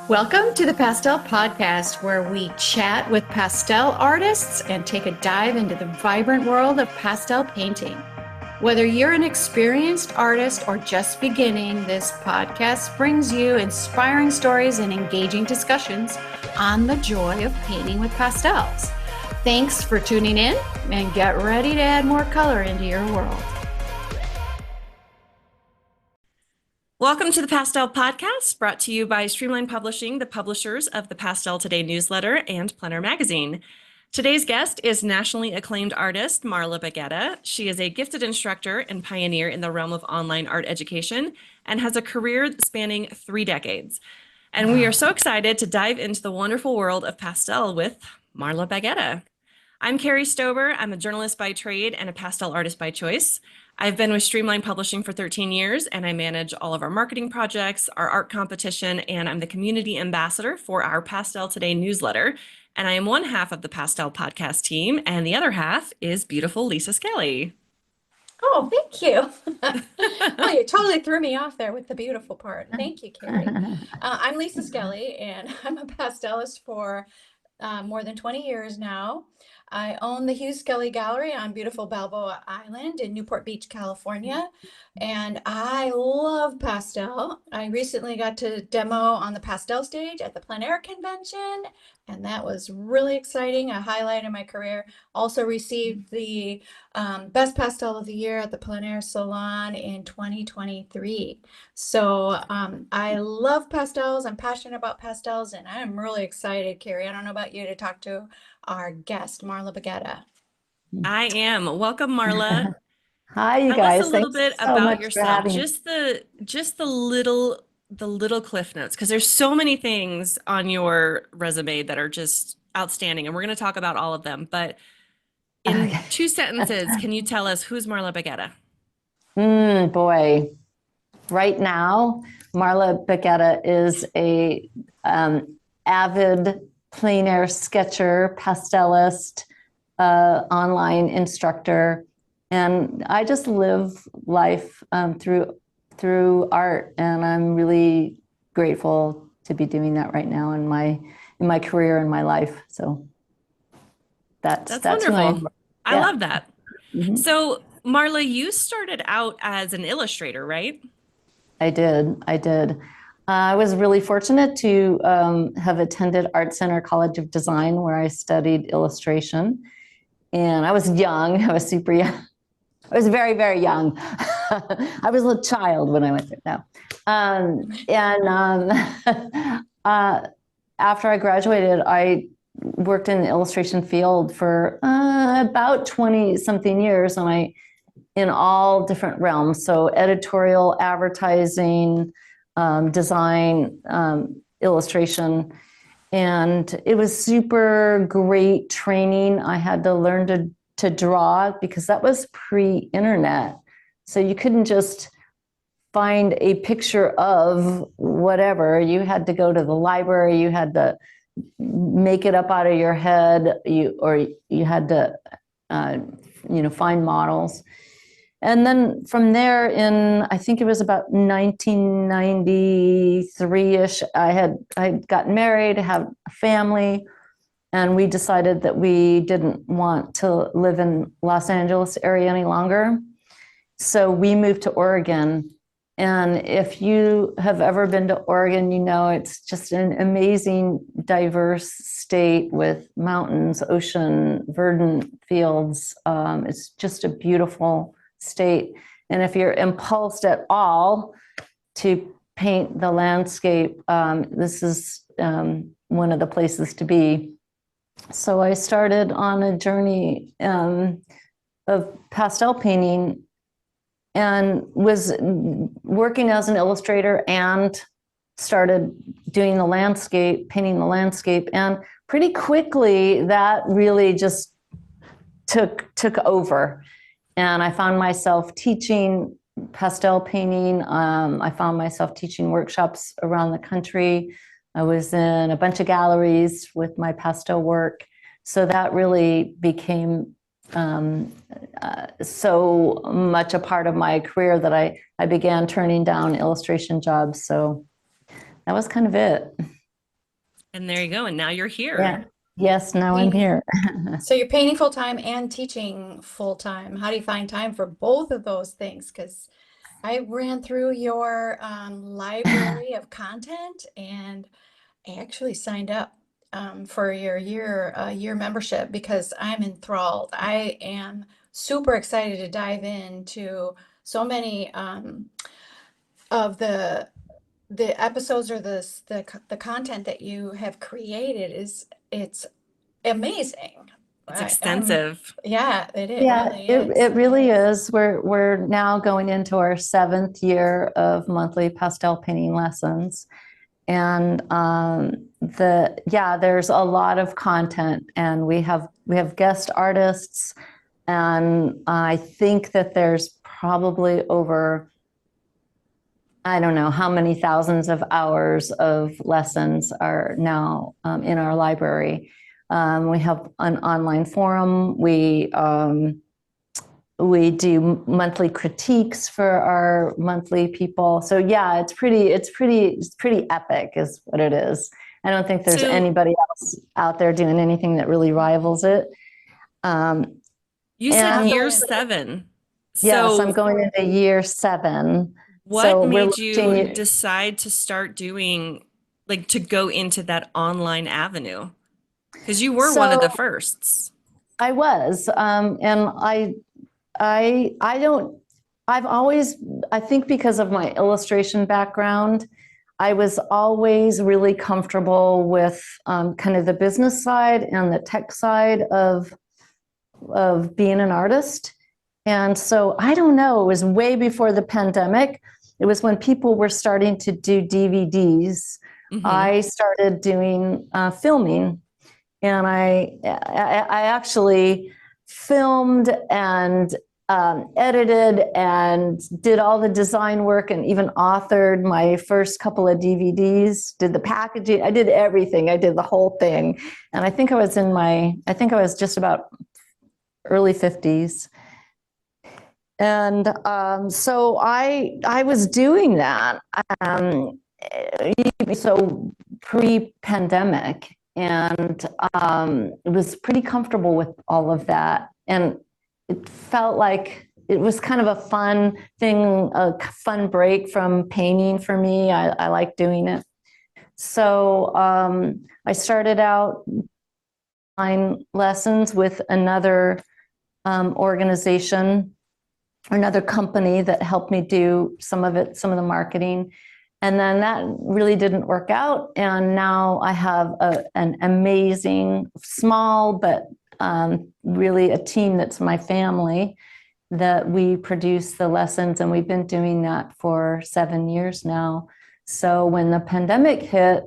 Welcome to the Pastel Podcast, where we chat with pastel artists and take a dive into the vibrant world of pastel painting. Whether you're an experienced artist or just beginning, this podcast brings you inspiring stories and engaging discussions on the joy of painting with pastels. Thanks for tuning in and get ready to add more color into your world. Welcome to the Pastel Podcast, brought to you by Streamline Publishing, the publishers of the Pastel Today newsletter and Planner magazine. Today's guest is nationally acclaimed artist Marla Baggetta. She is a gifted instructor and pioneer in the realm of online art education and has a career spanning 3 decades. And we are so excited to dive into the wonderful world of pastel with Marla Baggetta. I'm Kari Stober. I'm a journalist by trade and a pastel artist by choice. I've been with Streamline Publishing for 13 years, and I manage all of our marketing projects, our art competition, and I'm the community ambassador for our Pastel Today newsletter. And I am one half of the Pastel Podcast team, and the other half is beautiful Lisa Skelly. Oh, thank you. Oh, you totally threw me off there with the beautiful part. Thank you, Kari. I'm Lisa Skelly, and I'm a pastelist for more than 20 years now. I own the Hughes Skelly Gallery on beautiful Balboa Island in Newport Beach, California, and I love pastel. I recently got to demo on the pastel stage at the Plein Air Convention, and that was really exciting, a highlight in my career. Also received the Best Pastel of the Year at the Plein Air Salon in 2023. So I love pastels. I'm passionate about pastels, and I'm really excited, Kari. I don't know about you, to talk to our guest, Marla Baggetta. I am. Welcome, Marla. Hi, you Tell guys. us a little Thanks bit so about much yourself. for having me. Just the little cliff notes, because there's so many things on your resume that are just outstanding, and we're going to talk about all of them. But in 2 sentences, can you tell us who's Marla Baggetta? Boy, right now, Marla Baggetta is a avid plein air sketcher, pastelist, online instructor, and I just live life through art, and I'm really grateful to be doing that right now in my career and my life. So that's wonderful. I love that. Mm-hmm. So, Marla, you started out as an illustrator, right? I did. I was really fortunate to have attended Art Center College of Design, where I studied illustration. And I was young. I was super young. I was very, very young. I was a child when I went there. No. After I graduated, I worked in the illustration field for about 20-something years, and in all different realms. So editorial, advertising, design, illustration. And it was super great training. I had to learn to draw because that was pre-internet. So you couldn't just find a picture of whatever. You had to go to the library. You had to make it up out of your head. You had to, find models. And then from there, I think it was about 1993-ish, I had gotten married, had a family, and we decided that we didn't want to live in Los Angeles area any longer. So we moved to Oregon. And if you have ever been to Oregon, you know it's just an amazing, diverse state with mountains, ocean, verdant fields. It's just a beautiful state. And if you're impulsed at all to paint the landscape, this is one of the places to be. So I started on a journey of pastel painting and was working as an illustrator and started doing the landscape, painting the landscape. And pretty quickly that really just took over. And I found myself teaching pastel painting. I found myself teaching workshops around the country. I was in a bunch of galleries with my pastel work. So that really became so much a part of my career that I began turning down illustration jobs. So that was kind of it. And there you go. And now you're here. Yeah. Yes, now I'm here. So you're painting full time and teaching full time. How do you find time for both of those things? Because I ran through your library of content, and I actually signed up for your year membership because I'm enthralled. I am super excited to dive into so many of the episodes or the content that you have created. It's amazing. It's I'm extensive. yeah, it Yeah, really it is. really is. We're now going into our 7th year of monthly pastel painting lessons. And there's a lot of content, and we have guest artists, and I think that there's probably over, I don't know how many thousands of hours of lessons are now in our library. We have an online forum. We do monthly critiques for our monthly people. So yeah, it's pretty epic is what it is. I don't think there's anybody else out there doing anything that really rivals it. You said year 7. Yes, So I'm going into year 7. what So made you decide to start doing, like, to go into that online avenue? Because you were one of the firsts. I was, and I think because of my illustration background, I was always really comfortable with kind of the business side and the tech side of being an artist. And so I don't know, it was way before the pandemic. It was when people were starting to do DVDs. Mm-hmm. I started doing filming, and I actually filmed and edited and did all the design work, and even authored my first couple of DVDs, did the packaging. I did everything. I did the whole thing. And I think I was just about early 50s. And so I was doing that. So pre-pandemic, and was pretty comfortable with all of that. And it felt like it was kind of a fun thing, a fun break from painting for me. I like doing it. So I started out online lessons with another organization, another company that helped me do some of the marketing. And then that really didn't work out. And now I have an amazing, small, but really a team that's my family, that we produce the lessons. And we've been doing that for 7 years now. So when the pandemic hit,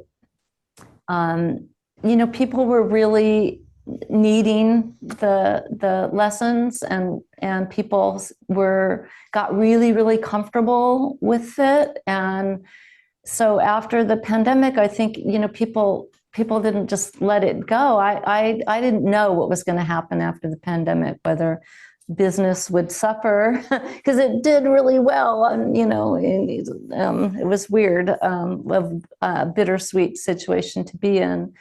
people were really needing the lessons, and people got really, really comfortable with it. And so after the pandemic, I think, people didn't just let it go. I didn't know what was going to happen after the pandemic, whether business would suffer, because it did really well. And, it was weird, a bittersweet situation to be in.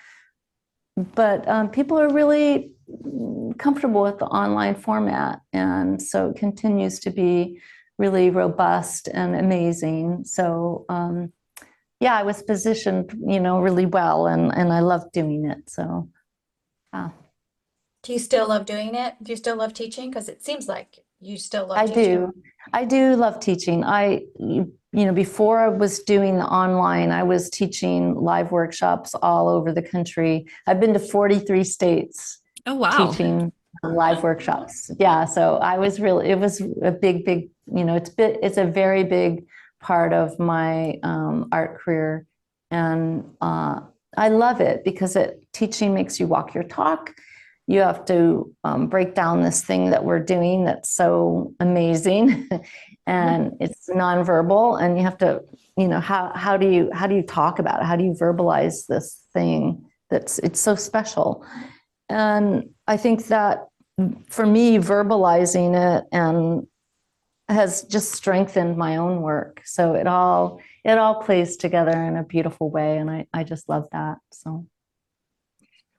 But people are really comfortable with the online format. And so it continues to be really robust and amazing. So, I was positioned, really well, and I love doing it. So, Do you still love doing it? Do you still love teaching? Because it seems like you still love teaching. I do love teaching. Before I was doing the online, I was teaching live workshops all over the country. I've been to 43 states. Oh, wow. Teaching live workshops. Yeah. So it was a big, it's a very big part of my art career. And I love it because teaching makes you walk your talk. You have to break down this thing that we're doing that's so amazing, and it's nonverbal, and you have to, how do you talk about it? How do you verbalize this thing it's so special? And I think that for me, verbalizing it and has just strengthened my own work. So it all plays together in a beautiful way, and I just love that. So.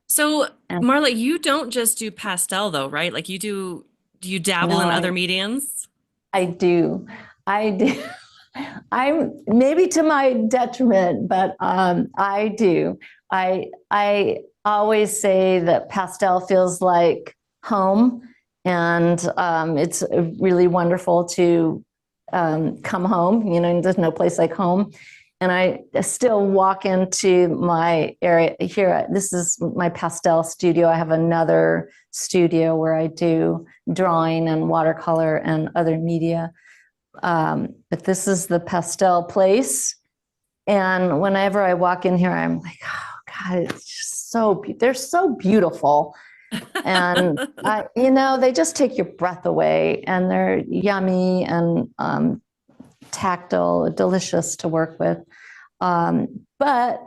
So And Marla, you don't just do pastel though, right? Like do you dabble no, in other mediums? I do. I do. I'm maybe to my detriment, but I do. I always say that pastel feels like home, and it's really wonderful to come home. You know, there's no place like home. And I still walk into my area here. This is my pastel studio. I have another studio where I do drawing and watercolor and other media. But this is the pastel place. And whenever I walk in here, I'm like, oh God, it's just they're so beautiful. And they just take your breath away, and they're yummy and tactile, delicious to work with. But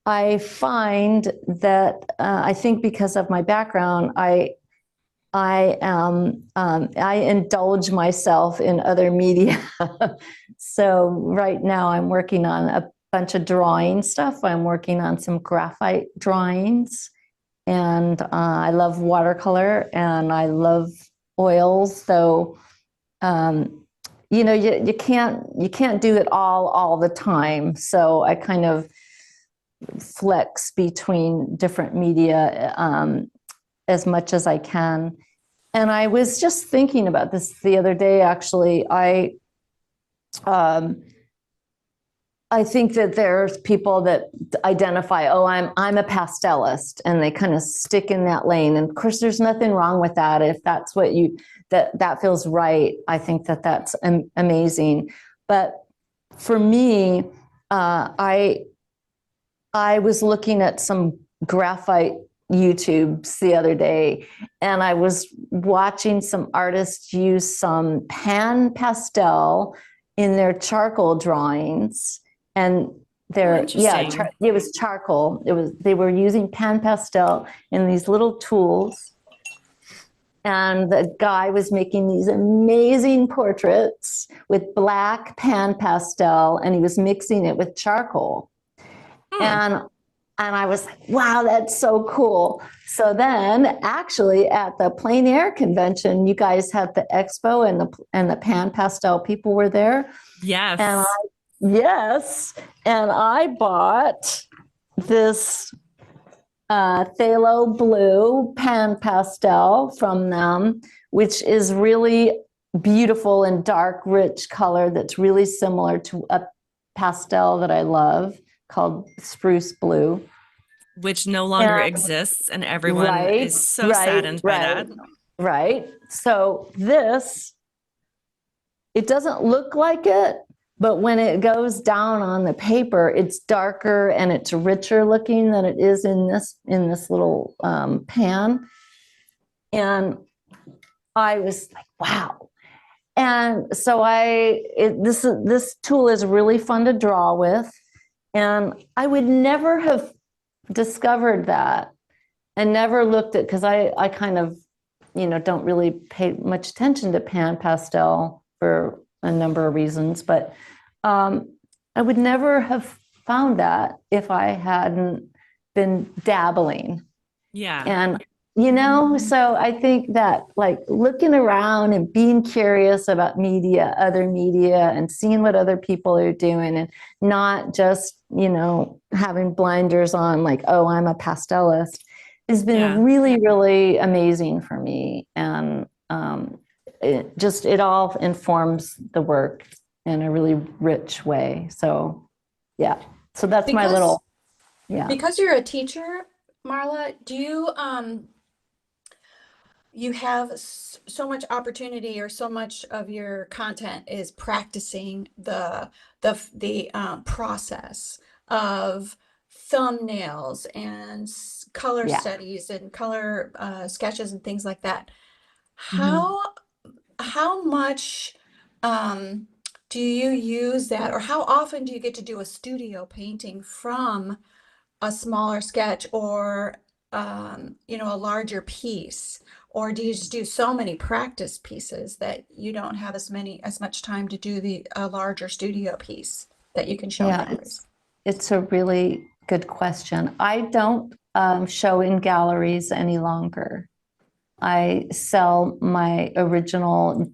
I find that I think because of my background, I indulge myself in other media. So right now I'm working on a bunch of drawing stuff. I'm working on some graphite drawings, and I love watercolor and I love oils. So you can't do it all the time. So I kind of flex between different media as much as I can. And I was just thinking about this the other day, actually. I think that there's people that identify, oh, I'm a pastelist, and they kind of stick in that lane. And of course, there's nothing wrong with that. If that's what that feels right, I think that that's amazing. But for me, I was looking at some graphite YouTubes the other day, and I was watching some artists use some pan pastel in their charcoal drawings. And it was charcoal. They were using pan pastel in these little tools. And the guy was making these amazing portraits with black pan pastel, and he was mixing it with charcoal. And I was like, wow, that's so cool. So then actually at the plein air convention, you guys had the expo, and the pan pastel people were there. Yes. And I bought this phthalo blue pan pastel from them, which is really beautiful and dark, rich color that's really similar to a pastel that I love called spruce blue. Which no longer exists, and everyone is so saddened by that. Right. So it doesn't look like it, but when it goes down on the paper, it's darker and it's richer looking than it is in this little pan. And I was like, wow. And so this tool is really fun to draw with. And I would never have discovered that and never looked at, because I kind of, don't really pay much attention to pan pastel for a number of reasons, but I would never have found that if I hadn't been dabbling. Yeah. And, so I think that like looking around and being curious about media, other media, and seeing what other people are doing, and not just, having blinders on like, oh, I'm a pastelist, has been really, really amazing for me. And it all informs the work in a really rich way. So, yeah. So that's my little, Because you're a teacher, Marla, do you have so much opportunity, or so much of your content is practicing the process of thumbnails and color studies and color sketches and things like that. How much do you use that, or how often do you get to do a studio painting from a smaller sketch, or a larger piece? Or do you just do so many practice pieces that you don't have as much time to do a larger studio piece that you can show others? It's a really good question. I don't show in galleries any longer. I sell my original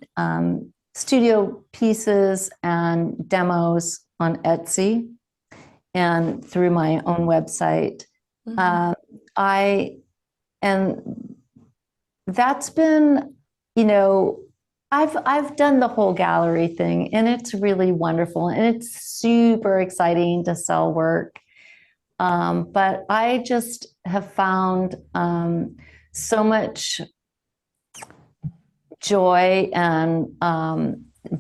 studio pieces and demos on Etsy and through my own website. And that's been, I've done the whole gallery thing, and it's really wonderful, and it's super exciting to sell work. But I just have found so much joy and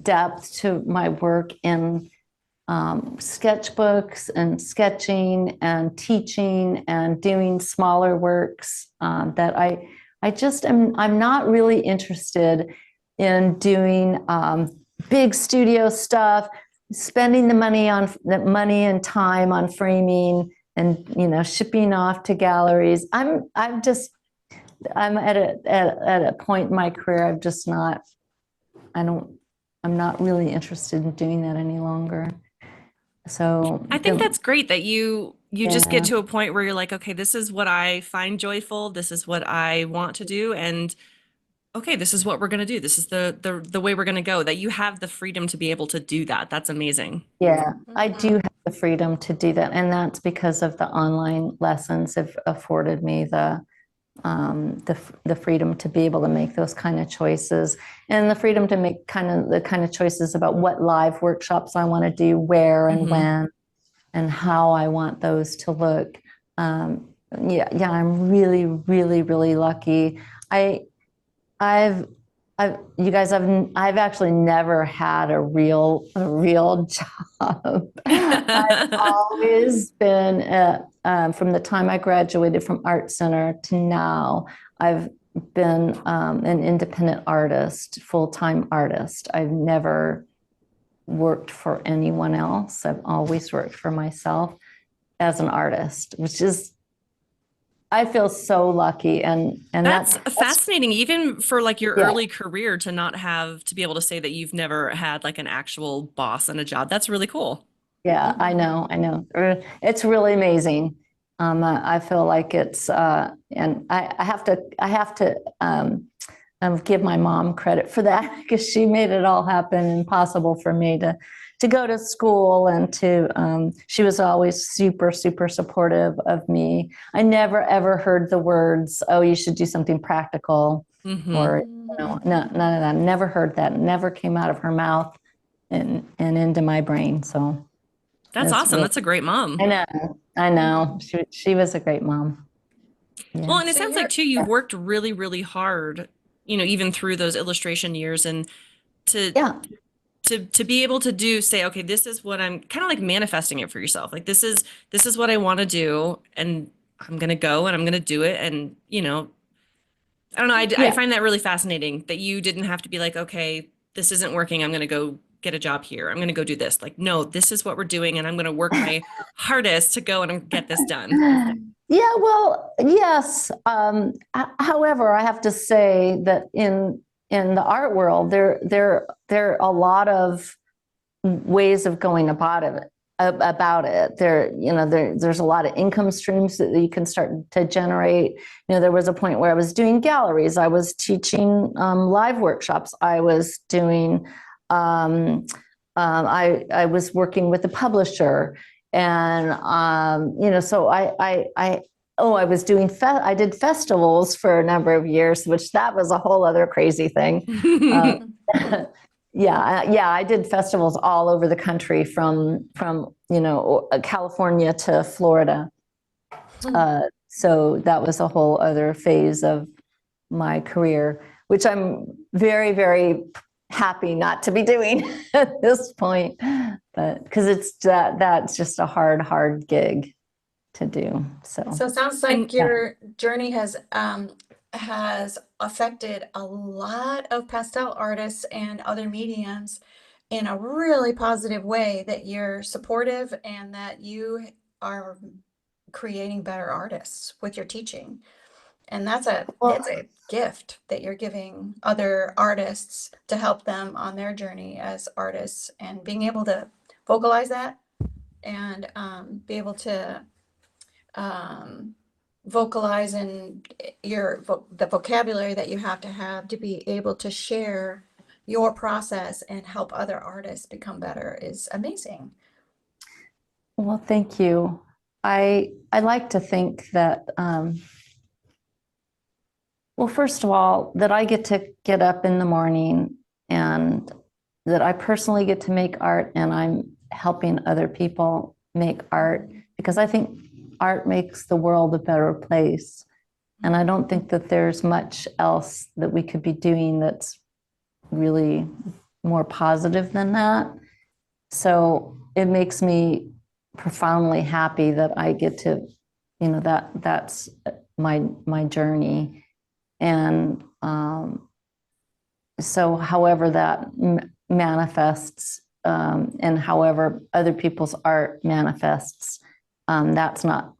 depth to my work in sketchbooks and sketching and teaching and doing smaller works that I just I'm not really interested in doing big studio stuff, spending the money and time on framing and shipping off to galleries. I'm at a point in my career I'm not really interested in doing that any longer. So I think that's great that you just get to a point where you're like, okay, this is what I find joyful. This is what I want to do. And okay, this is what we're going to do. This is the way we're going to go, that you have the freedom to be able to do that. That's amazing. Yeah, I do have the freedom to do that. And that's because of the online lessons have afforded me the freedom to be able to make those kind of choices, and the freedom to make the kind of choices about what live workshops I want to do, where and when, and how I want those to look. I'm really, really, really lucky. I've actually never had a real job. I've always been from the time I graduated from Art Center to now, I've been an independent artist, full-time artist. I've never worked for anyone else. I've always worked for myself as an artist, which is, I feel so lucky. And that's fascinating, even for like your early career, to not have to be able to say that you've never had like an actual boss and a job. That's really cool. Yeah, I know. It's really amazing. I feel like it's, and I have to give my mom credit for that, because she made it all happen and possible for me to go to school, and she was always super, super supportive of me. I never, ever heard the words, "Oh, you should do something practical," or, none of that. Never heard that. Never came out of her mouth and into my brain. So that's awesome. That's a great mom. I know. She was a great mom. Yeah. Well, and it sounds like too, you've worked really, really hard, even through those illustration years, and to be able to say, okay, this is what I'm kind of like manifesting it for yourself. Like, this is what I want to do, and I'm going to go and I'm going to do it. And, I don't know. I find that really fascinating that you didn't have to be like, okay, this isn't working, I'm going to go get a job here, I'm going to go do this. Like, no, this is what we're doing, and I'm going to work my hardest to go and get this done. Yeah, well, yes. However, I have to say that in the art world, there are a lot of ways of going about it. There's a lot of income streams that you can start to generate. There was a point where I was doing galleries, I was teaching live workshops, I was doing I was working with a publisher, and so I was doing I did festivals for a number of years, which that was a whole other crazy thing. I did festivals all over the country, from California to Florida. So that was a whole other phase of my career, which I'm very, very happy not to be doing at this point, but because that's just a hard gig to do. So it sounds like your journey has affected a lot of pastel artists and other mediums in a really positive way, that you're supportive and that you are creating better artists with your teaching. And that's a gift that you're giving other artists to help them on their journey as artists, and being able to vocalize that and be able to vocalize and the vocabulary that you have to be able to share your process and help other artists become better is amazing. Well, thank you. I like to think that, well, first of all, that I get to get up in the morning and that I personally get to make art, and I'm helping other people make art, because I think art makes the world a better place. And I don't think that there's much else that we could be doing that's really more positive than that. So it makes me profoundly happy that I get to, that's my journey. And so however that manifests, and however other people's art manifests, that's not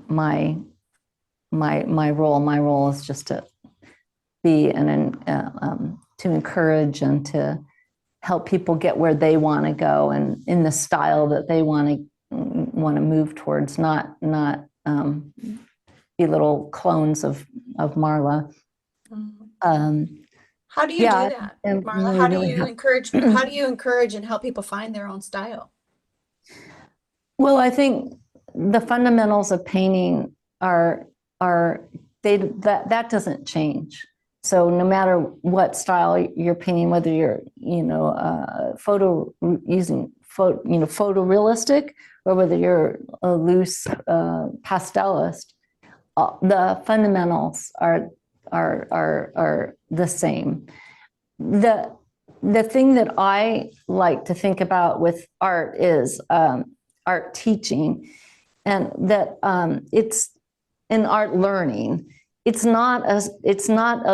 my role. My role is just to be to encourage and to help people get where they want to go and in the style that they want to move towards, not be little clones of Marla. How do you do that, Marla? How do you encourage? How do you encourage and help people find their own style? Well, I think the fundamentals of painting that doesn't change. So no matter what style you're painting, whether you're photorealistic, or whether you're a loose pastelist, the fundamentals are the same. The thing that I like to think about with art is art teaching, and that it's in art learning. It's not a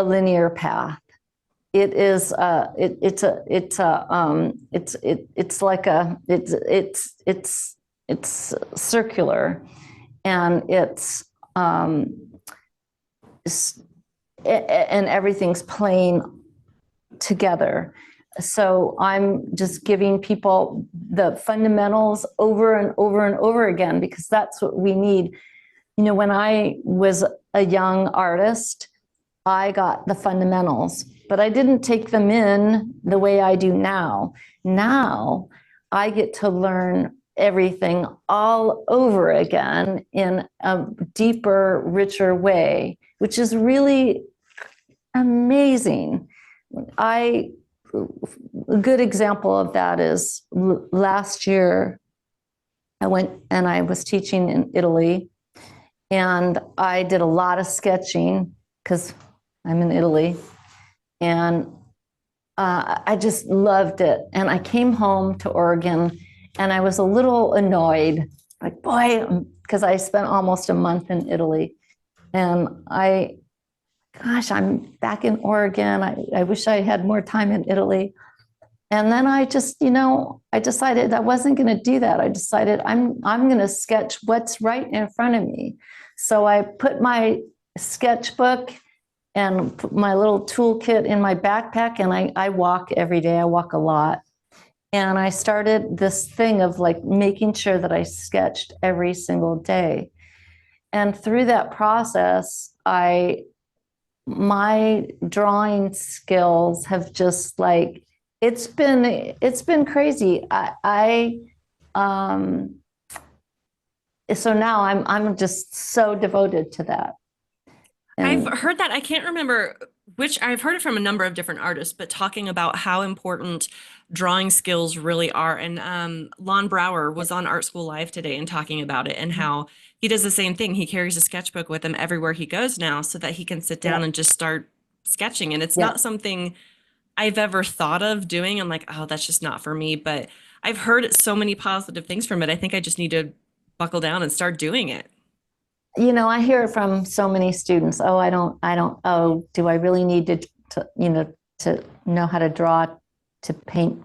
linear path. It is it's circular, and and everything's playing together. So I'm just giving people the fundamentals over and over and over again, because that's what we need. When I was a young artist, I got the fundamentals, but I didn't take them in the way I do now. Now I get to learn everything all over again in a deeper, richer way, which is really amazing. A good example of that is last year, I went and I was teaching in Italy, and I did a lot of sketching because I'm in Italy, and I just loved it. And I came home to Oregon, and I was a little annoyed, like, boy, because I spent almost a month in Italy, and I'm back in Oregon. I wish I had more time in Italy. And then I just, I decided I wasn't going to do that. I decided I'm going to sketch what's right in front of me. So I put my sketchbook and put my little toolkit in my backpack, and I walk every day. I walk a lot. And I started this thing of like making sure that I sketched every single day. And through that process, my drawing skills have just like, it's been crazy. So now I'm just so devoted to that. And I've heard that. I can't remember which. I've heard it from a number of different artists, but talking about how important drawing skills really are. And Lon Brower was on Art School Live today and talking about it, and how he does the same thing. He carries a sketchbook with him everywhere he goes now, so that he can sit down and just start sketching. And it's not something I've ever thought of doing. I'm like, oh, that's just not for me. But I've heard so many positive things from it. I think I just need to buckle down and start doing it. I hear it from so many students. Oh, do I really need to know how to draw, to paint?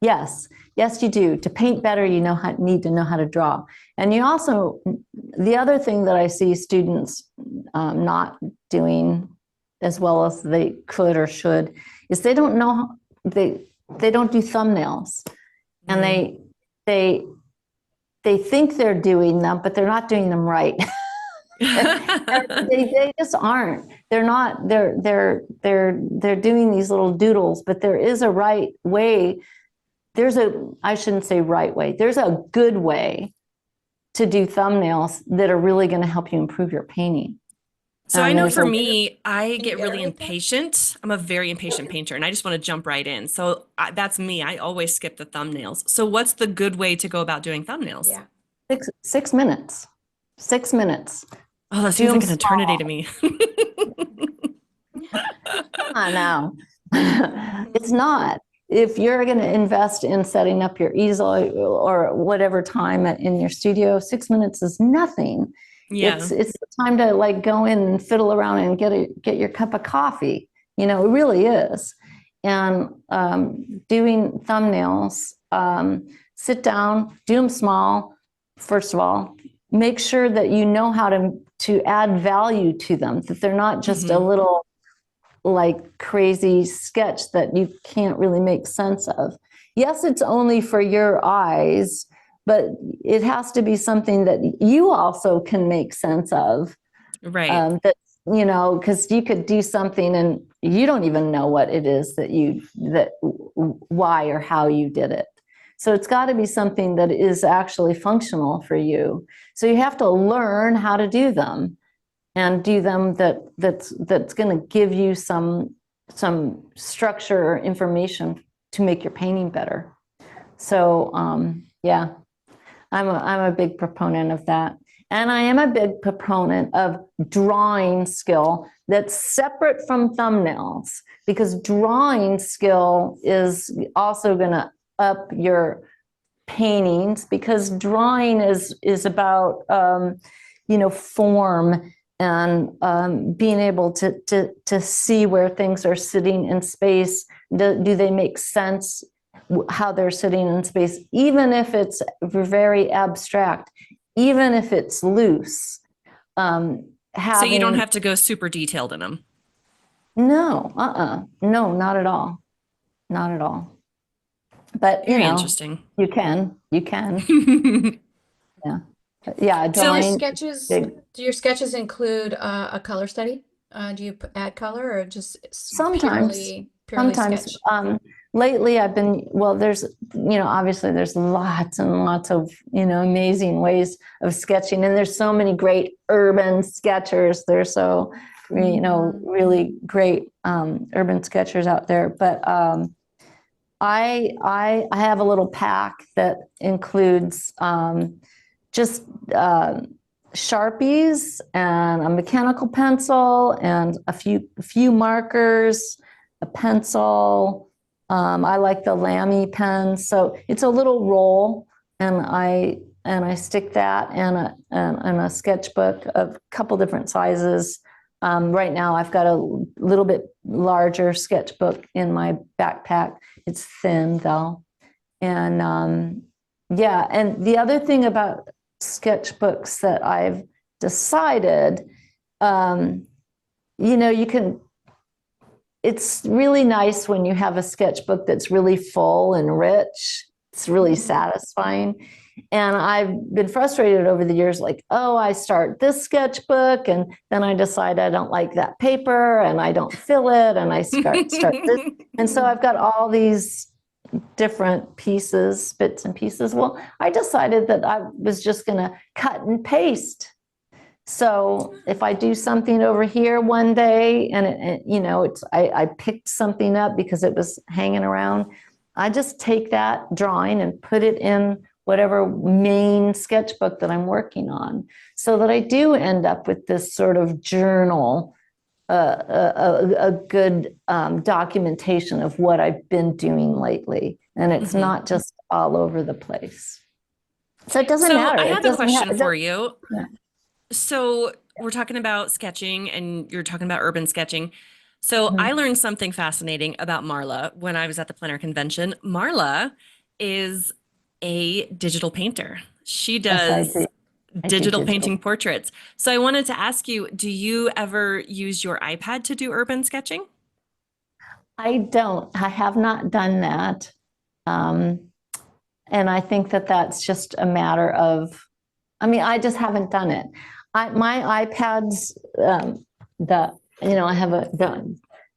Yes, you do. To paint better, need to know how to draw. And you also, the other thing that I see students not doing as well as they could or should is they don't know, they don't do thumbnails, and they think they're doing them, but they're not doing them right. They just aren't. They're not. They're doing these little doodles, but there is a right way. I shouldn't say right way. There's a good way to do thumbnails that are really going to help you improve your painting. So I know for me, I get really impatient. I'm a very impatient painter, and I just want to jump right in. So that's me. I always skip the thumbnails. So what's the good way to go about doing thumbnails? Yeah. 6 minutes. 6 minutes. Oh, that seems like an eternity to me. I know. It's not. If you're going to invest in setting up your easel or whatever time in your studio, 6 minutes is nothing. Yeah. It's the time to like go in and fiddle around and get your cup of coffee. You know, it really is. And doing thumbnails, sit down, do them small. First of all, make sure that you know how to add value to them, that they're not just a little like crazy sketch that you can't really make sense of. Yes, it's only for your eyes, but it has to be something that you also can make sense of. Right. That, you know, because you could do something and you don't even know what it is why or how you did it. So it's got to be something that is actually functional for you. So you have to learn how to do them and do them that's going to give you some structure or information to make your painting better. So yeah, I'm a big proponent of that. And I am a big proponent of drawing skill that's separate from thumbnails, because drawing skill is also going to up your paintings, because drawing is about form and being able to see where things are sitting in space. Do they make sense how they're sitting in space, even if it's very abstract, even if it's loose. So you don't have to go super detailed in them. No, no, not at all. Not at all. But Very interesting. you can. Yeah. Yeah. So do your sketches include a color study? Do you add color or just sometimes purely sketch? Lately I've been, there's, obviously there's lots and lots of, amazing ways of sketching. And there's so many great urban sketchers. There's so, really great urban sketchers out there. But I have a little pack that includes just Sharpies and a mechanical pencil and a few markers, a pencil. I like the Lamy pen, so it's a little roll, and I stick that and a sketchbook of a couple different sizes. Right now, I've got a little bit larger sketchbook in my backpack. It's thin though, and and the other thing about sketchbooks that I've decided, you can. It's really nice when you have a sketchbook that's really full and rich. It's really satisfying. And I've been frustrated over the years, like, I start this sketchbook and then I decide I don't like that paper and I don't fill it and I start this. And so I've got all these different bits and pieces. Well, I decided that I was just going to cut and paste. So if I do something over here one day and I picked something up because it was hanging around, I just take that drawing and put it in whatever main sketchbook that I'm working on, so that I do end up with this sort of journal, a good documentation of what I've been doing lately. And it's not just all over the place. So it doesn't matter. I have a question for you. Yeah. So we're talking about sketching and you're talking about urban sketching. So I learned something fascinating about Marla when I was at the Planner Convention. Marla is a digital painter. She does digital painting portraits. So I wanted to ask you, do you ever use your iPad to do urban sketching? I don't. I have not done that. And I think that that's just a matter of, I just haven't done it. my iPads, I have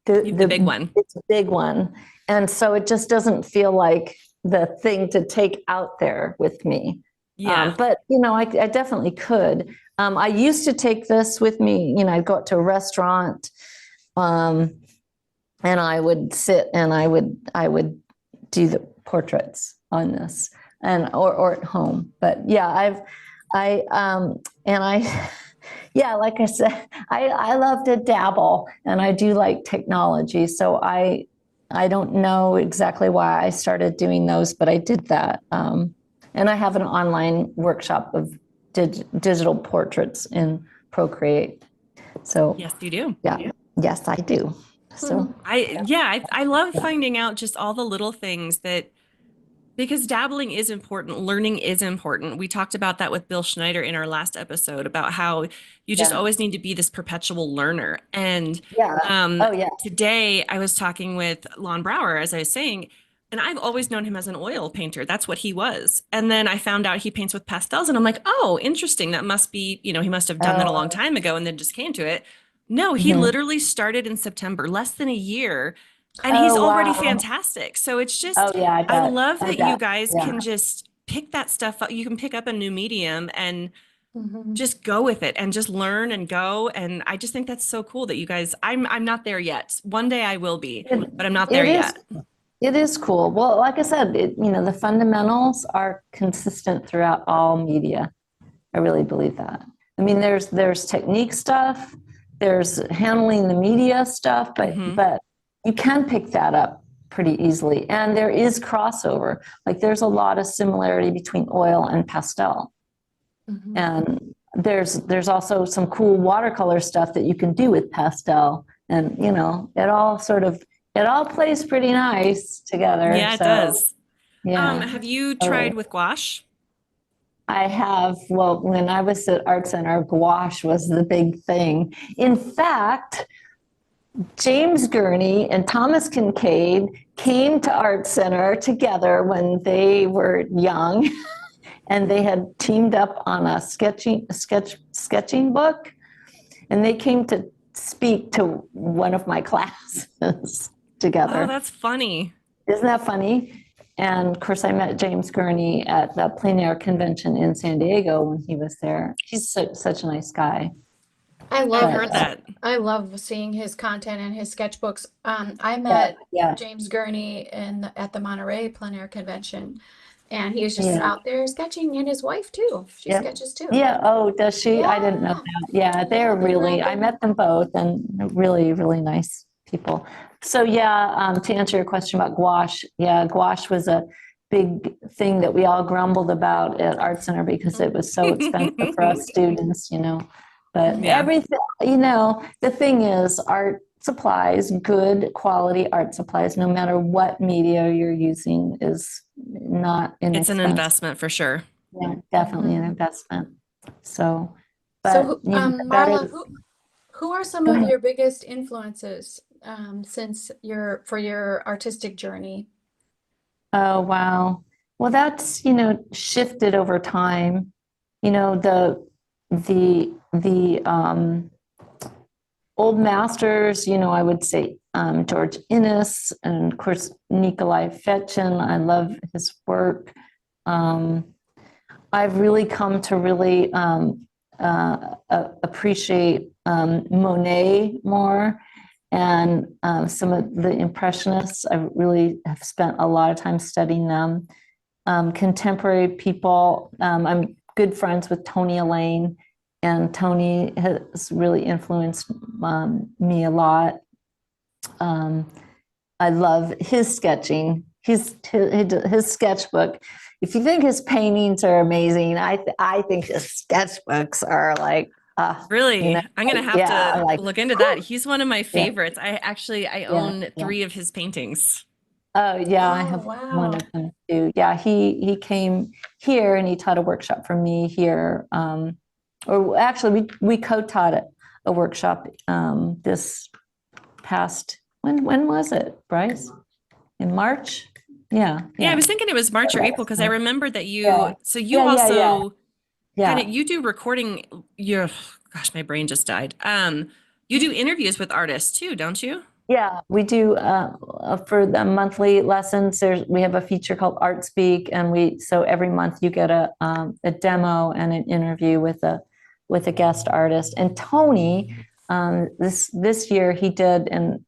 The big one. It's a big one. And so it just doesn't feel like the thing to take out there with me. Yeah. But, I definitely could. I used to take this with me, I'd go out to a restaurant, and I would sit and I would do the portraits on this or at home. But yeah, like I said, I love to dabble and I do like technology. So I don't know exactly why I started doing those, but I did that. And I have an online workshop of digital portraits in Procreate. So Yes, you do. Yeah. Yes, I do. So I love finding out just all the little things because dabbling is important, learning is important. We talked about that with Bill Schneider in our last episode about how you just always need to be this perpetual learner. And today I was talking with Lon Brower, as I was saying, and I've always known him as an oil painter. That's what he was. And then I found out he paints with pastels and I'm like, oh, interesting. That must be, he must have done that a long time ago and then just came to it. No, he literally started in September, less than a year. And he's already fantastic. So it's just, I love that you guys can just pick that stuff up. You can pick up a new medium and just go with it and just learn and go. And I just think that's so cool that you guys, I'm not there yet. One day I will be, but I'm not there yet. It is cool. Well, like I said, the fundamentals are consistent throughout all media. I really believe that. I mean, there's technique stuff, there's handling the media stuff, but you can pick that up pretty easily. And there is crossover. Like there's a lot of similarity between oil and pastel. And there's also some cool watercolor stuff that you can do with pastel. And, it all plays pretty nice together. Yeah, it does. Yeah. Have you tried with gouache? I have. Well, when I was at Art Center, gouache was the big thing. In fact, James Gurney and Thomas Kincaid came to Art Center together when they were young, and they had teamed up on a sketching book, and they came to speak to one of my classes together. Oh, that's funny. Isn't that funny? And of course, I met James Gurney at the Plein Air convention in San Diego when he was there. He's such a nice guy. I've heard that. I love seeing his content and his sketchbooks. I met James Gurney at the Monterey Plein Air convention, and he was just out there sketching, and his wife too. She sketches too. Yeah. Oh, does she? I didn't know that. Yeah, they're really. I met them both, and really, really nice people. So to answer your question about gouache, gouache was a big thing that we all grumbled about at Art Center because it was so expensive for us students, But everything, the thing is, art supplies, good quality art supplies, no matter what media you're using, is not inexpensive. It's an investment for sure. Yeah, definitely an investment. So, Marla, who are some of your biggest influences for your artistic journey? Oh, wow. Well, that's, shifted over time. The old masters, I would say George Innes, and of course Nikolai Fechin. I love his work. I've really come to really appreciate Monet more, and some of the Impressionists. I really have spent a lot of time studying them. Contemporary people, I'm good friends with Tony Elaine, and Tony has really influenced me a lot. I love his sketching. His sketchbook. If you think his paintings are amazing, I think his sketchbooks are like really. I'm gonna have to look into that. He's one of my favorites. I own 3 of his paintings. Oh yeah, I have one of them too. Yeah, he came here and he taught a workshop for me here. Or actually, we co-taught a workshop this past. When was it, Bryce? In March? Yeah. I was thinking it was March or April because I remembered that you. So you also Yeah. you do recording, gosh, my brain just died. You do interviews with artists too, don't you? Yeah, we do for the monthly lessons. We have a feature called Art Speak, and so every month you get a demo and an interview with a guest artist. And Tony, this year he did, and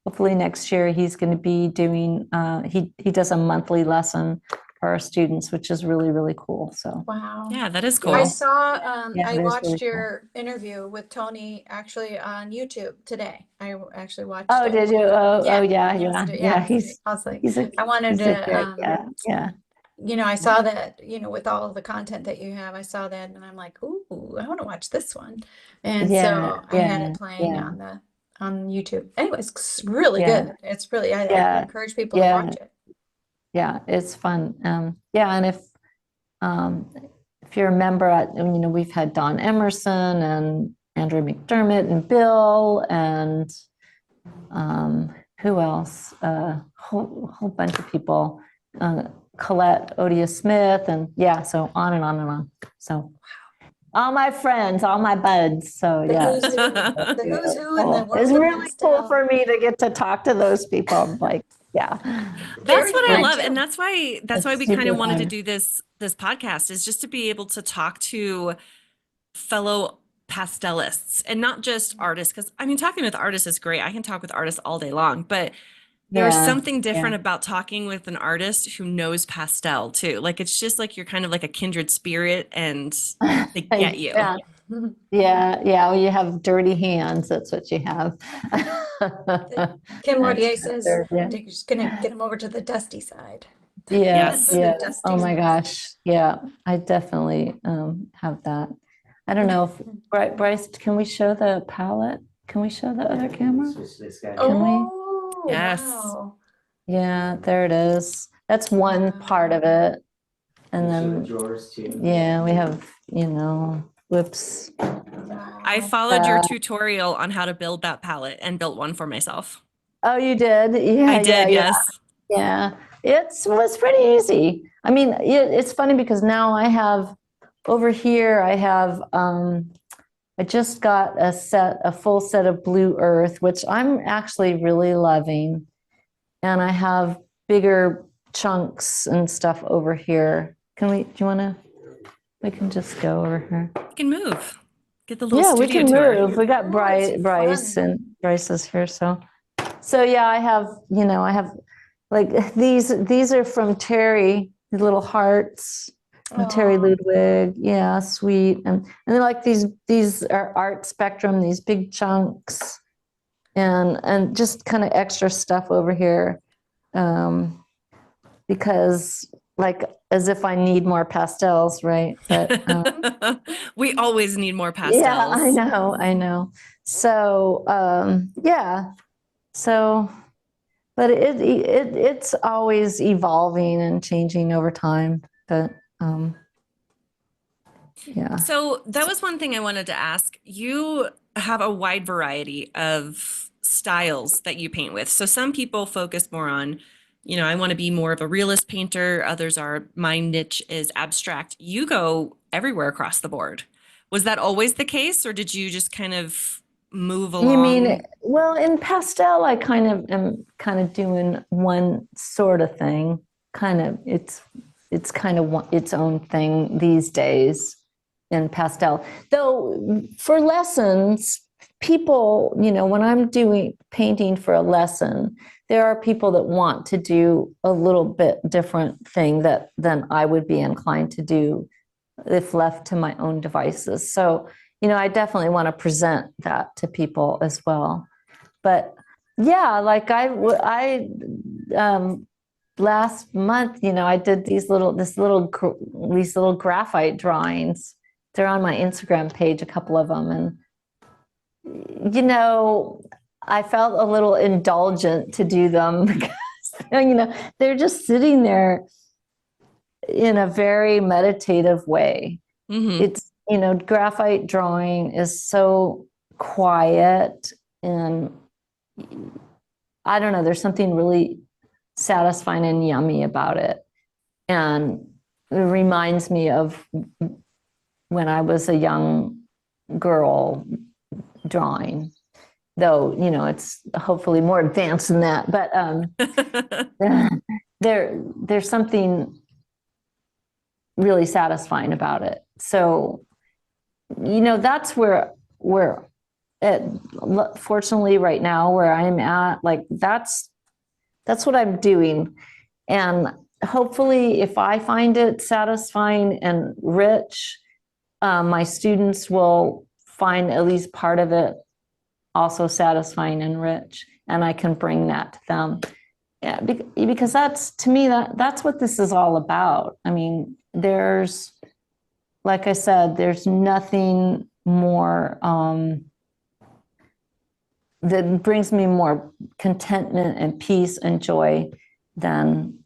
hopefully next year he's going to be doing. He does a monthly lesson for our students, which is really, really cool. So Wow. Yeah, that is cool. I saw, Yeah, I it is watched really cool. your interview with Tony actually on YouTube today. I actually watched Oh, it. did you? Yeah, Yeah. he was doing- Yeah. I was like, He's a I wanted he's a to, good, yeah. I saw that, with all of the content that you have, I saw that and I'm like, ooh, I want to watch this one. And so I had it playing on YouTube. Anyways, it's really good. It's really, I encourage people to watch it. Yeah, it's fun. And if you remember, we've had Don Emerson and Andrew McDermott and Bill and who else? Whole bunch of people. Colette Odia Smith, and so on and on and on. So all my friends, all my buds. So The yeah, who's who, the who's who in the world it's of really cool pastel. for me to get to talk to those people. I'm like, yeah. That's what I fun, love. too. And that's why It's we kind super of wanted to fun. do this podcast, is just to be able to talk to fellow pastelists and not just artists. Because talking with artists is great. I can talk with artists all day long, but there's something different about talking with an artist who knows pastel too. Like, it's just like you're kind of like a kindred spirit and they get you. Yeah. Well, you have dirty hands. That's what you have. Kim Mortier says Yeah. you're just gonna get him over to the dusty side. Yes. The dusty Oh my side. gosh. Yeah, I definitely have that. I don't know if Bryce, can we show the palette? Can we show the other camera? Can we? Yes. Wow. Yeah, there it is. That's one part of it. And then, we have, whoops. I followed your tutorial on how to build that palette and built one for myself. Oh, you did? Yeah, I did, yes. Yeah, it was pretty easy. It's funny because now over here, I just got a full set of Blue Earth, which I'm actually really loving. And I have bigger chunks and stuff over here. We can just go over here. You can move. Get the little We studio can tour. move. We got Oh, Bryce, it's fun. and Bryce is here. So I have like these are from Terry, the little hearts from Terry Aw. Ludwig. Yeah, sweet. And they're like these are art spectrum, these big chunks, and just kind of extra stuff over here. Because as if I need more pastels, right? But we always need more pastels. yeah, I know. So So, but it's always evolving and changing over time. But yeah. So that was one thing I wanted to ask. You have a wide variety of styles that you paint with. So some people focus more on, I want to be more of a realist painter. Others are, my niche is abstract. You go everywhere across the board. Was that always the case, or did you just kind of move along? You mean, well, in pastel, I am doing one sort of thing. It's kind of its own thing these days in pastel. Though for lessons, people, when I'm doing painting for a lesson, there are people that want to do a little bit different thing than I would be inclined to do if left to my own devices. So, I definitely want to present that to people as well. But yeah, like I last month, I did these little graphite drawings. They're on my Instagram page, a couple of them. And, I felt a little indulgent to do them because, they're just sitting there in a very meditative way. Mm-hmm. It's, graphite drawing is so quiet, and I don't know, there's something really satisfying and yummy about it. And it reminds me of when I was a young girl drawing, though, it's hopefully more advanced than that. But there's something really satisfying about it. So, that's where fortunately right now where I'm at, like that's what I'm doing. And hopefully if I find it satisfying and rich, my students will find at least part of it also satisfying and rich, and I can bring that to them. Yeah, because that's, to me, that's what this is all about. I mean, like I said, there's nothing more that brings me more contentment and peace and joy than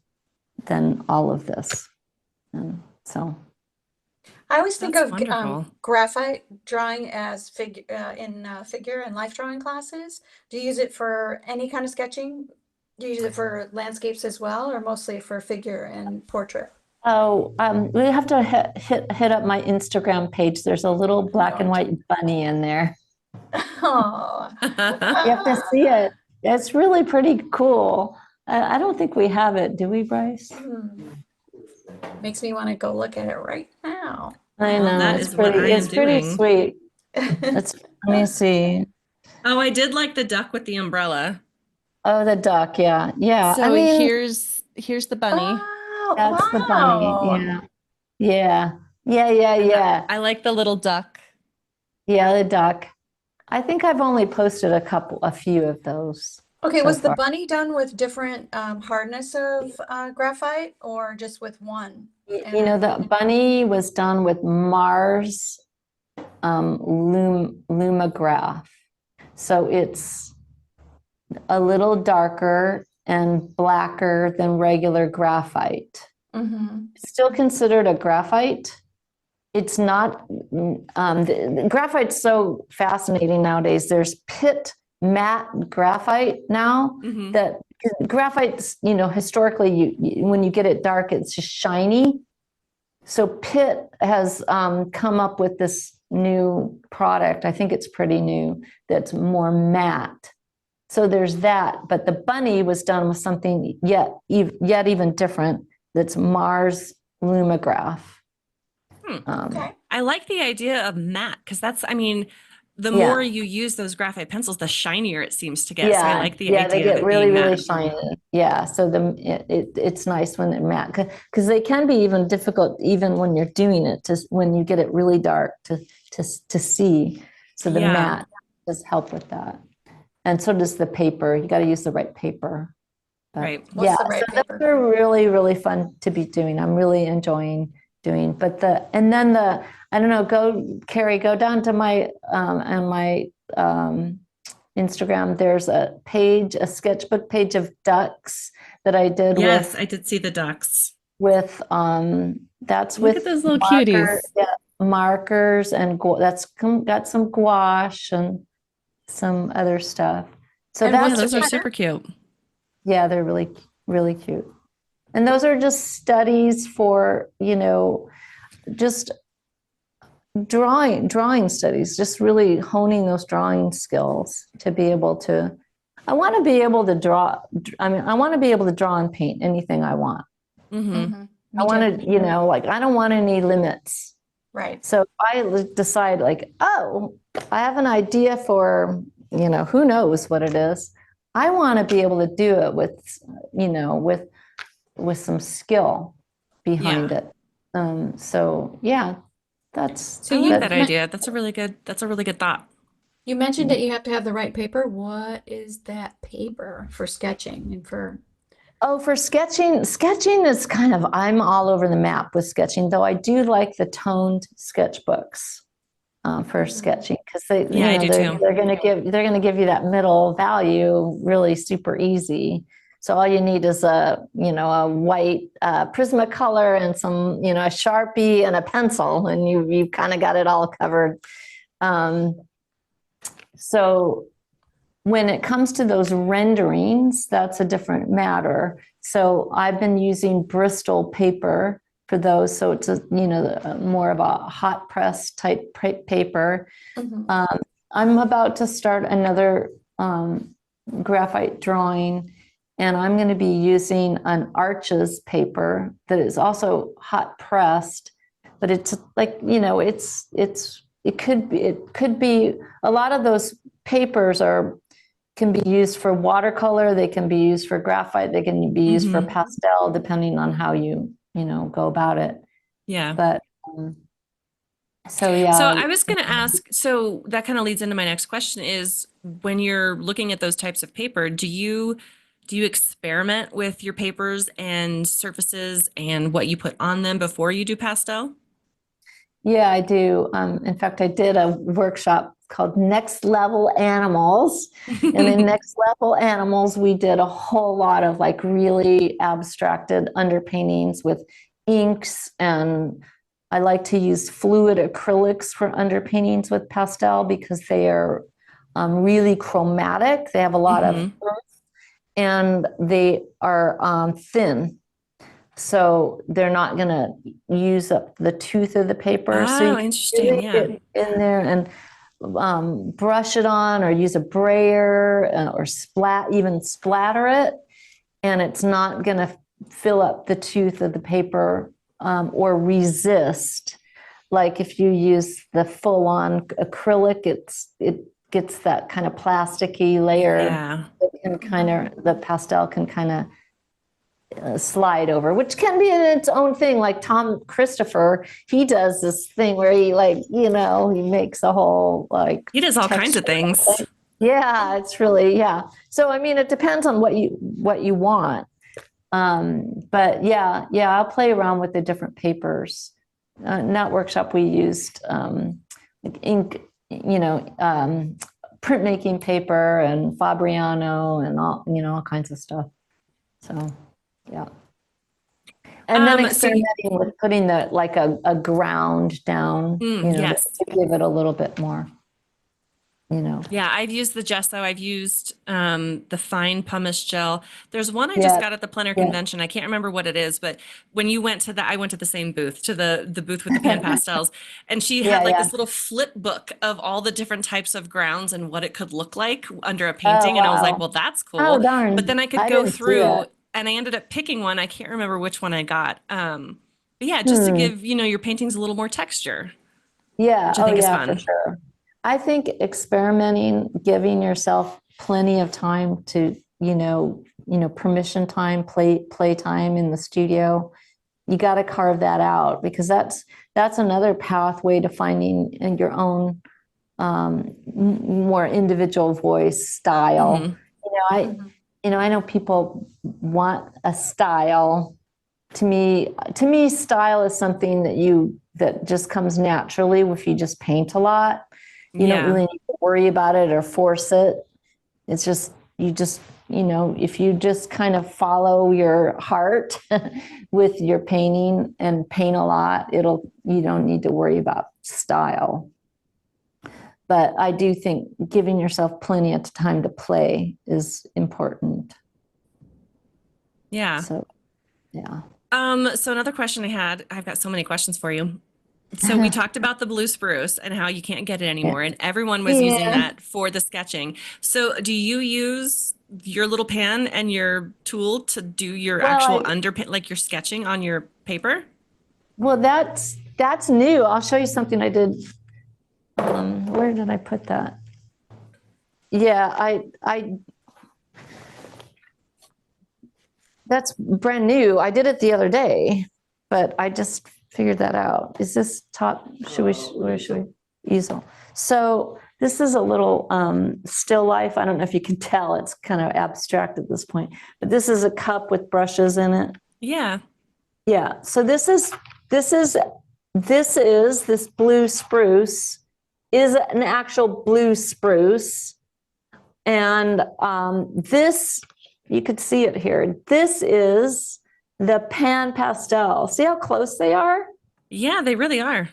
all of this. And so I always think That's of wonderful. graphite drawing as figure and life drawing classes. Do you use it for any kind of sketching? Do you use it for landscapes as well, or mostly for figure and portrait? we have to hit up my Instagram page. There's a little black and white bunny in there. Oh, You have to see it. It's really pretty cool. I don't think we have it, do we, Bryce? makes me want to go look at it right now. I know. that it's is what pretty. I am It's pretty doing. sweet. Let me see. Oh, I did like the duck with the umbrella. Oh, the duck. Yeah, yeah. So I mean, here's the bunny. Oh, that's the bunny. wow. Yeah. I like the little duck. Yeah, the duck. I think I've only posted a few of those. Okay, so was the far. bunny done with different hardness of graphite, or just with one? The bunny was done with Mars Lumograph. So it's a little darker and blacker than regular graphite. Mm-hmm. It's still considered a graphite. It's not, the graphite's so fascinating nowadays. There's pit matte graphite now Mhm. that graphite's, historically, when you get it dark, it's just shiny. So Pitt has come up with this new product. I think it's pretty new, that's more matte. So there's that, but the bunny was done with something yet even different. That's Mars Lumograph. Okay. I like the idea of matte because the Yeah. more you use those graphite pencils, the shinier it seems to get. So I like the yeah, idea they of get it really, being really matte. shiny. Yeah, so it's nice when they're matte because they can be even difficult even when you're doing it when you get it really dark to see. So the Yeah. matte does help with that, and so does the paper. You got to use the right paper. But Right. What's the right so paper? those are really, really fun to be doing. I'm really enjoying doing. But I don't know. Kari, go down to my on my Instagram. There's a sketchbook page of ducks that I did Yes, I did see the ducks. with that's Look with at those little marker- cuties. yeah, markers and that's got some gouache and some other stuff. So And Yeah, that's those are together? super cute. yeah, they're really, really cute. And those are just studies for, just drawing studies, just really honing those drawing skills to be able to, I want to be able to draw. I want to be able to draw and paint anything I want. Hmm. Mhm. I Me want too. to, I don't want any limits. Right. So I decide I have an idea for, who knows what it is. I want to be able to do it with some skill behind it. So yeah, that's. So I you like that me- idea. That's a really good thought. You mentioned that you have to have the right paper. What is that paper for sketching and for? Oh, for sketching is I'm all over the map with sketching, though I do like the toned sketchbooks for sketching because I do too. they're going to give you that middle value really super easy. So all you need is a white Prismacolor and some a Sharpie and a pencil, and you've kind of got it all covered. So when it comes to those renderings, that's a different matter. So I've been using Bristol paper for those. So it's more of a hot press type paper. I'm about to start another graphite drawing, and I'm going to be using an Arches paper that is also hot pressed, but it's like, it could be a lot of those papers can be used for watercolor, they can be used for graphite, they can be used for pastel, depending on how you go about it. Yeah. But so I was going to ask, so that kind of leads into my next question is, when you're looking at those types of paper, do you experiment with your papers and surfaces and what you put on them before you do pastel? Yeah, I do. In fact, I did a workshop called Next Level Animals. And in Next Level Animals, we did a whole lot of like really abstracted underpaintings with inks, and I like to use fluid acrylics for underpaintings with pastel because they are really chromatic. They have a lot of earth, and they are thin. So they're not going to use up the tooth of the paper. Oh, so you interesting. really Yeah. get in there and brush it on, or use a brayer, or splatter it, and it's not going to fill up the tooth of the paper or resist. Like if you use the full-on acrylic, it gets that kind of plasticky layer. Yeah. The pastel can kind of slide over, which can be in its own thing. Like Tom Christopher, he does this thing where he he makes a whole he does all kinds of things. Yeah, it's really, yeah. So I mean, it depends on what you want. But yeah, I'll play around with the different papers. In that workshop, we used ink, printmaking paper and Fabriano and all kinds of stuff. So. Yeah. And then experimenting with putting a ground down, yes, to give it a little bit more, Yeah, I've used the gesso. I've used the fine pumice gel. There's one I just got at the Planner Convention. I can't remember what it is, but when you went to I went to the same booth, to the booth with the pan pastels, and she had this little flip book of all the different types of grounds and what it could look like under a painting. And I was like, well, that's cool. Oh, darn. But then I could go through, and I ended up picking one. I can't remember which one I got. But yeah, just to give, your paintings a little more texture. Yeah. Which I think is fun. For sure. I think experimenting, giving yourself plenty of time to, permission time, play time in the studio. You got to carve that out, because that's another pathway to finding your own more individual voice style. I know people want a style. To me, style is something that just comes naturally if you just paint a lot. You don't really need to worry about it or force it. It's just, if you just kind of follow your heart with your painting and paint a lot, you don't need to worry about style. But I do think giving yourself plenty of time to play is important. Yeah. So, yeah. So another question I've got so many questions for you. So we talked about the blue spruce and how you can't get it anymore, and everyone was using that for the sketching. So do you use your little pan and your tool to do your actual underpaint, like your sketching on your paper? Well, that's new. I'll show you something I did. Where did I put that? Yeah, I that's brand new. I did it the other day, but I just figured that out. Is this top? Where should we? Easel. So this is a little still life. I don't know if you can tell. It's kind of abstract at this point, but this is a cup with brushes in it. Yeah. Yeah. So this blue spruce is an actual blue spruce, and this, you could see it here. This is the pan pastel. See how close they are? Yeah, they really are.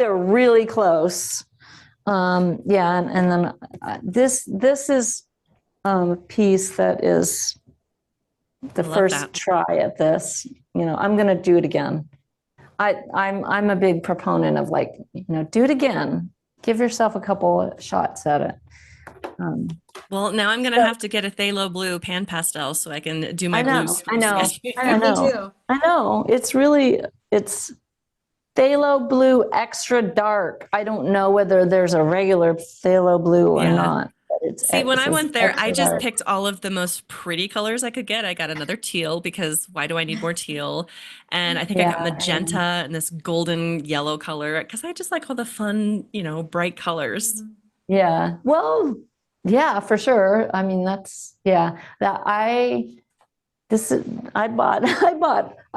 They're really close. And then this is a piece that is the first try at this. I'm going to do it again. I'm a big proponent of like, do it again. Give yourself a couple of shots at it. Well, now I'm gonna have to get a phthalo blue pan pastel so I can do my blue sketching. Me too. I know. It's phthalo blue extra dark. I don't know whether there's a regular phthalo blue or not. See, when I went there, I just dark. picked all of the most pretty colors I could get. I got another teal because why do I need more teal? And I think I got magenta and this golden yellow color because I just like all the fun, bright colors. Yeah. Well, yeah, for sure. I mean, I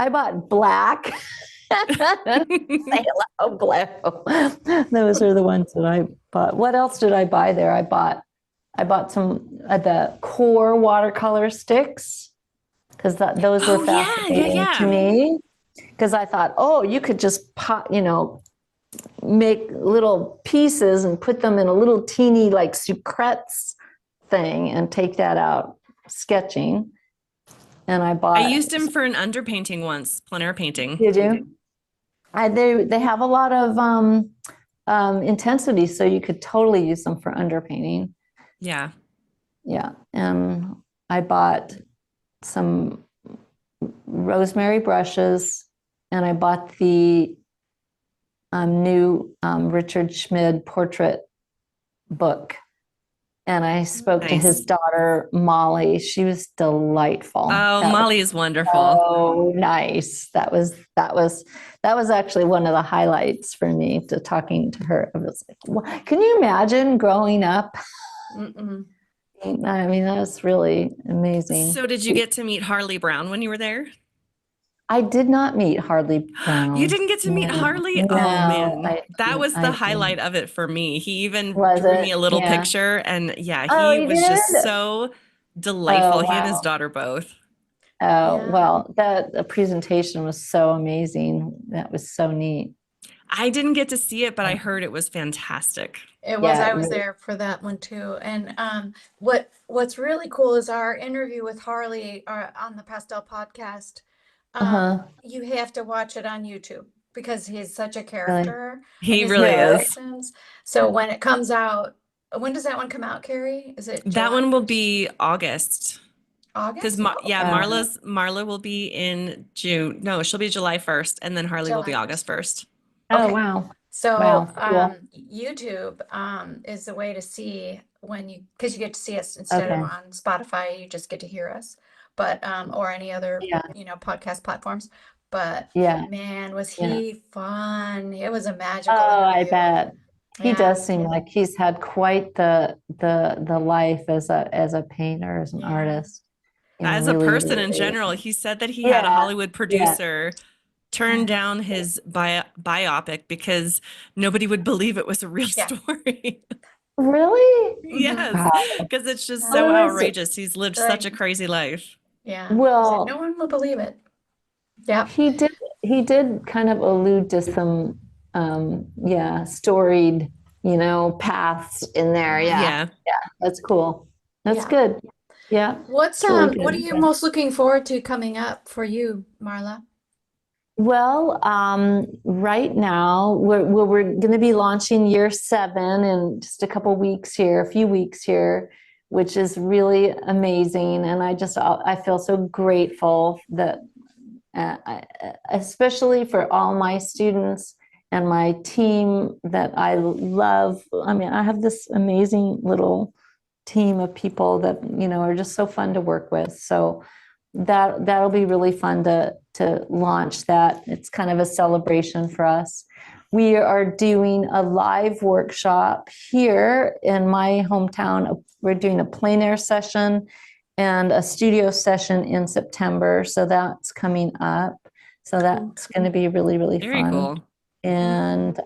bought black. Phthalo blue. Those are the ones that I bought. What else did I buy there? I bought some the core watercolor sticks because those were fascinating to me. Because I thought, you could just make little pieces and put them in a little teeny like sucrets thing and take that out sketching. And I used them for an underpainting once, plein air painting. Did you? They have a lot of intensity, so you could totally use them for underpainting. Yeah. Yeah. And I bought some rosemary brushes, and I bought the new Richard Schmid portrait book. And I spoke to his daughter, Molly. She was delightful. Oh, Molly is wonderful. Oh, nice. That was actually one of the highlights for me, to talking to her. I was like, can you imagine growing up? Mm-mm. I mean, that was really amazing. So did you get to meet Harley Brown when you were there? I did not meet Harley Brown. You didn't get to meet Harley? No, oh, man. That was the highlight of it for me. He even drew me a little picture. And he was just so delightful. He and his daughter both. Well, the presentation was so amazing. That was so neat. I didn't get to see it, but I heard it was fantastic. It was. I was there for that one too. And what's really cool is our interview with Harley on the Pastel Podcast. You have to watch it on YouTube because he's such a character. He really is. So when it comes out, when does that one come out, Kari? Is it July? That one will be August. August? Because Marla will be in June. No, she'll be July 1st, and then Harley will be August 1st. Oh, wow. So YouTube is the way to see because you get to see us instead of on Spotify, you just get to hear us, but or any other podcast platforms. But man, was he fun? It was a magical interview. I bet. He does seem like he's had quite the life as a painter, as an artist. As a person in general. He said that he had a Hollywood producer turn down his biopic because nobody would believe it was a real story. Really? Yes, because it's just so outrageous. He's lived such a crazy life. Yeah. Well, no one will believe it. Yeah. He did kind of allude to some storied, paths in there. Yeah. That's cool. That's good. Yeah. What are you most looking forward to coming up for you, Marla? Well, right now we're going to be launching year 7 in just a few weeks here, which is really amazing. And I feel so grateful that, especially for all my students and my team that I love. I mean, I have this amazing little team of people that, are just so fun to work with. So that'll be really fun to launch that. It's kind of a celebration for us. We are doing a live workshop here in my hometown. We're doing a plein air session and a studio session in September. So that's coming up. So that's going to be really, really Very fun. Cool. And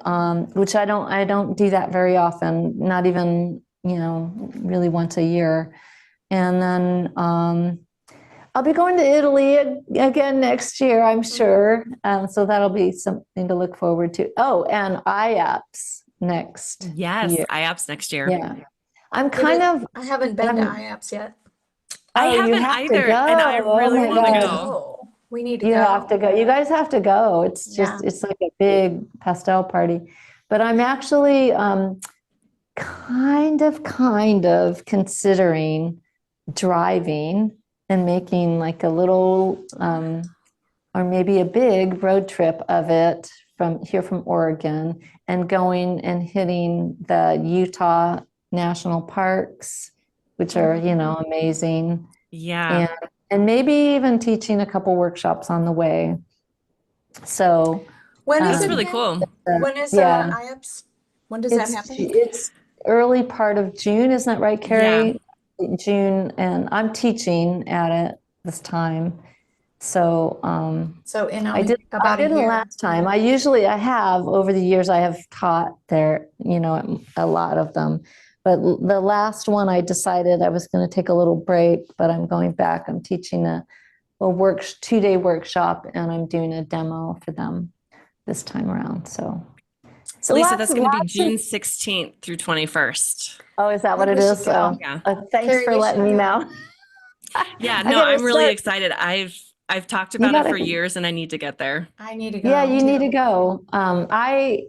which I don't do that very often, not even, really once a year. And then I'll be going to Italy again next year, I'm sure. So that'll be something to look forward to. Oh, and IAPS next year. IAPS next year. Yeah. I haven't been to IAPS yet. I haven't either, and I really want to go. We need to You go. have to go. You guys have to go. It's just, Yeah. it's like a big pastel party. But I'm actually kind of considering driving and making like a little or maybe a big road trip of it from Oregon and going and hitting the Utah national parks, which are, amazing. Yeah. And maybe even teaching a couple workshops on the way. So When is That's it really again? cool. When is yeah. IAPS? When does that happen? It's early part of June, isn't that right, Kari? June, and I'm teaching at it this time. So So in I did about a it year. last time. I have over the years, I have taught there, a lot of them. But the last one, I decided I was going to take a little break, but I'm going back. I'm teaching a 2-day workshop, and I'm doing a demo for them this time around. So Lisa, that's going to be June 16th through 21st. Oh, is that what think it we is? should go. Yeah. Thanks Carrie, for we letting should me go. know. Yeah, I no, gotta I'm really start- excited. I've talked about it gotta- for years and I need to get there. I need to go. Yeah, you too. need to go. I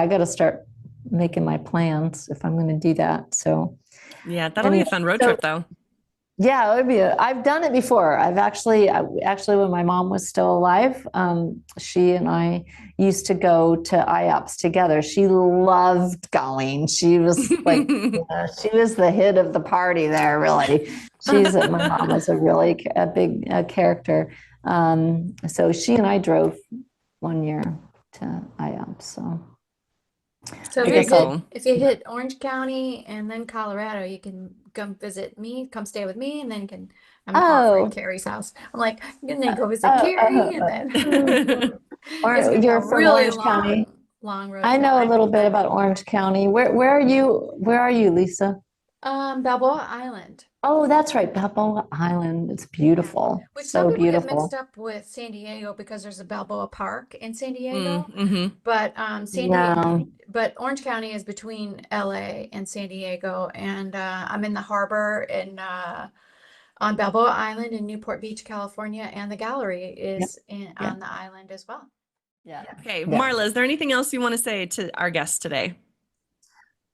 got to start making my plans if I'm going to do that. So Yeah, that'll be a fun road trip though. yeah, it would be. I've done it before. Actually, when my mom was still alive, she and I used to go to IOPS together. She loved going. She was like, she was the hit of the party there. Really, my mom was a big character. So she and I drove one year to IOPS. So Okay, cool. if you hit Orange County and then Colorado, you can come visit me, come stay with me, and then I'm offering Carrie's house. I'm like, and then go visit Carrie, and then it's gonna be you're a from really Orange County. long road. I trip. know a little bit about Orange County. Where are you? Where are you, Lisa? Balboa Island, Oh, that's right, Balboa Island. It's beautiful. which some So people get beautiful. mixed up with San Diego because there's a Balboa Park in San Diego. Mm-hmm. But No. but Orange County is between LA and San Diego, and I'm in the harbor in on Balboa Island in Newport Beach, California, and the gallery is on the island as well. Yeah. Okay, Yeah. Marla, is there anything else you want to say to our guest today?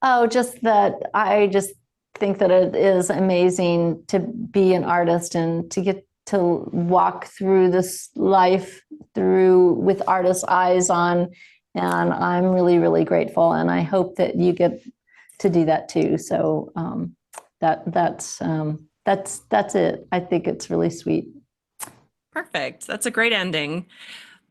Oh, just that I just think that it is amazing to be an artist and to get to walk through this life with artist's eyes on. And I'm really, really grateful. And I hope that you get to do that too. So that's it. I think it's really sweet. Perfect. That's a great ending.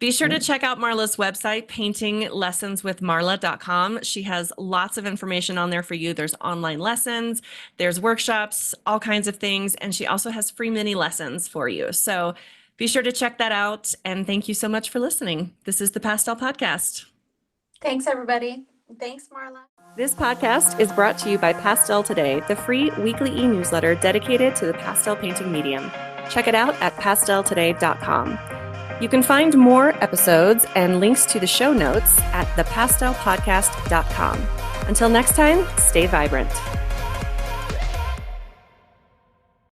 Be sure to check out Marla's website, paintinglessonswithmarla.com. She has lots of information on there for you. There's online lessons, there's workshops, all kinds of things. And she also has free mini lessons for you. So be sure to check that out. And thank you so much for listening. This is the Pastel Podcast. Thanks, everybody. Thanks, Marla. This podcast is brought to you by Pastel Today, the free weekly e-newsletter dedicated to the pastel painting medium. Check it out at pasteltoday.com. You can find more episodes and links to the show notes at thepastelpodcast.com. Until next time, stay vibrant.